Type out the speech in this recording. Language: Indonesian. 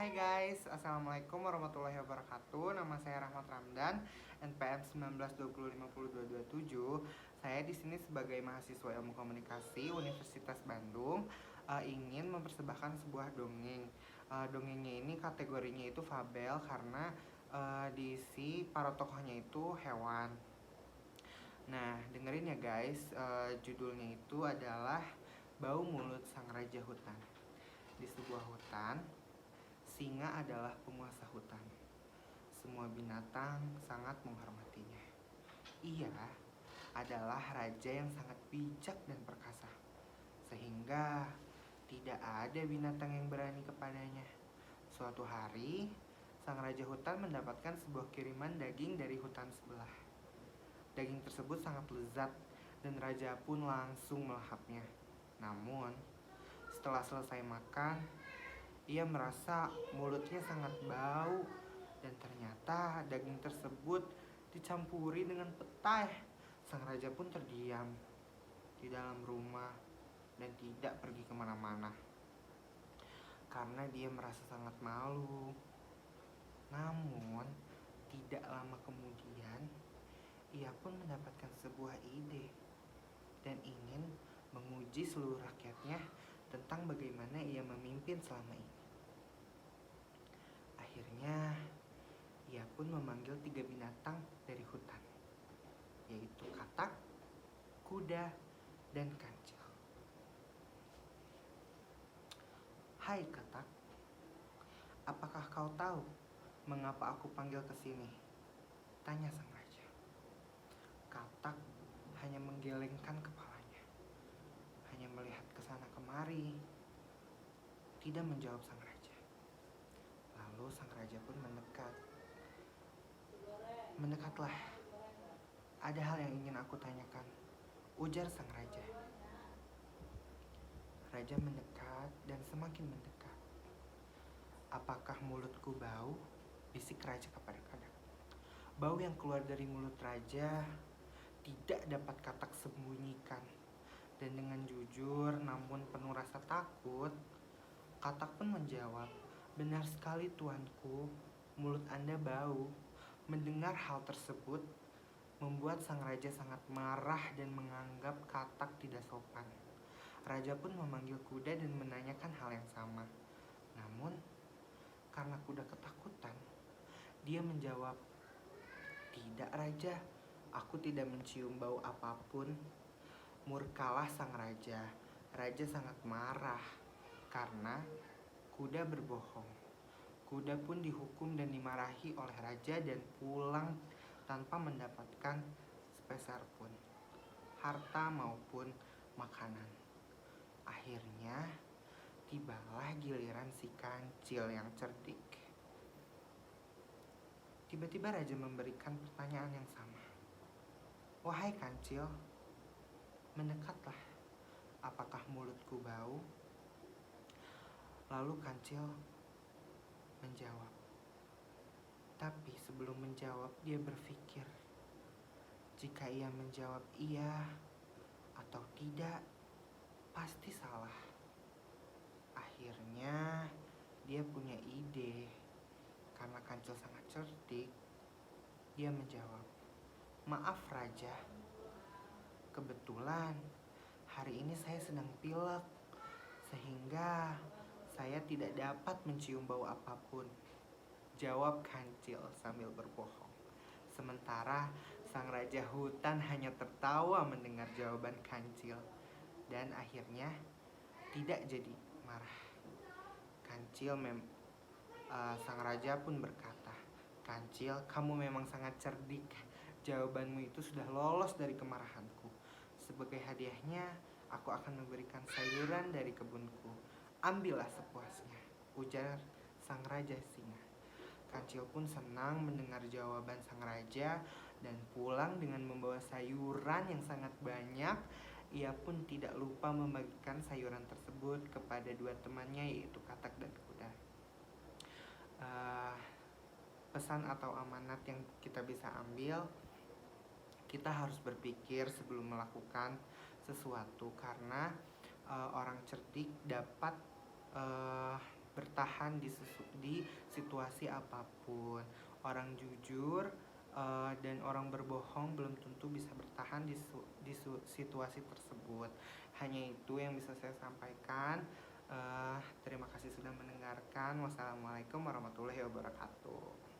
Hai guys, Assalamualaikum warahmatullahi wabarakatuh. Nama saya Rahmat Ramdan, NPM 1920502227. Saya di sini sebagai mahasiswa Ilmu Komunikasi Universitas Bandung, ingin mempersembahkan sebuah dongeng. Dongengnya ini kategorinya itu fabel karena diisi para tokohnya itu hewan. Nah, dengerin ya guys, judulnya itu adalah Bau Mulut Sang Raja Hutan. Di sebuah hutan, singa adalah penguasa hutan. Semua binatang sangat menghormatinya. Ia adalah raja yang sangat bijak dan perkasa, sehingga tidak ada binatang yang berani kepadanya. Suatu hari, sang raja hutan mendapatkan sebuah kiriman daging dari hutan sebelah. Daging tersebut sangat lezat dan raja pun langsung melahapnya. Namun, setelah selesai makan, ia merasa mulutnya sangat bau dan ternyata daging tersebut dicampuri dengan petai. Sang raja pun terdiam di dalam rumah dan tidak pergi kemana-mana karena dia merasa sangat malu. Namun, tidak lama kemudian, ia pun mendapatkan sebuah ide dan ingin menguji seluruh rakyatnya tentang bagaimana ia memimpin selama ini. Akhirnya, ia pun memanggil 3 binatang dari hutan, yaitu katak, kuda, dan kancil. Hai katak, apakah kau tahu mengapa aku panggil ke sini? Tanya sang raja. Katak hanya menggelengkan kepalanya, hanya melihat ke sana kemari, tidak menjawab sang raja. Lalu sang raja pun mendekat. Mendekatlah. Ada hal yang ingin aku tanyakan, ujar sang raja. Raja mendekat dan semakin mendekat. Apakah mulutku bau? Bisik raja kepada katak. Bau yang keluar dari mulut raja tidak dapat katak sembunyikan. Dan dengan jujur namun penuh rasa takut, katak pun menjawab, benar sekali tuanku, mulut Anda bau. Mendengar hal tersebut, membuat sang raja sangat marah dan menganggap katak tidak sopan. Raja pun memanggil kuda dan menanyakan hal yang sama. Namun, karena kuda ketakutan, dia menjawab, tidak raja, aku tidak mencium bau apapun. Murkalah sang raja. Raja sangat marah karena kuda berbohong. Kuda pun dihukum dan dimarahi oleh raja dan pulang tanpa mendapatkan sepeser pun, harta maupun makanan. Akhirnya, tibalah giliran si kancil yang cerdik. Tiba-tiba raja memberikan pertanyaan yang sama. Wahai kancil, mendekatlah. Apakah mulutku bau? Lalu kancil menjawab. Tapi sebelum menjawab, dia berpikir, jika ia menjawab iya atau tidak, pasti salah. Akhirnya, dia punya ide. Karena kancil sangat cerdik, dia menjawab, maaf raja, kebetulan hari ini saya sedang pilek, sehingga saya tidak dapat mencium bau apapun, jawab kancil sambil berbohong. Sementara sang raja hutan hanya tertawa mendengar jawaban kancil dan akhirnya tidak jadi marah. Sang raja pun berkata, Kancil, kamu memang sangat cerdik. Jawabanmu itu sudah lolos dari kemarahanku. Sebagai hadiahnya, aku akan memberikan sayuran dari kebunku. Ambillah sepuasnya, ujar sang raja singa. Kancil pun senang mendengar jawaban sang raja dan pulang dengan membawa sayuran yang sangat banyak. Ia pun tidak lupa membagikan sayuran tersebut kepada 2 temannya, yaitu katak dan kuda. Pesan atau amanat yang kita bisa ambil, kita harus berpikir sebelum melakukan sesuatu karena orang cerdik dapat bertahan di situasi apapun. Orang jujur dan orang berbohong belum tentu bisa bertahan situasi tersebut. Hanya itu yang bisa saya sampaikan. Terima kasih sudah mendengarkan. Wassalamualaikum warahmatullahi wabarakatuh.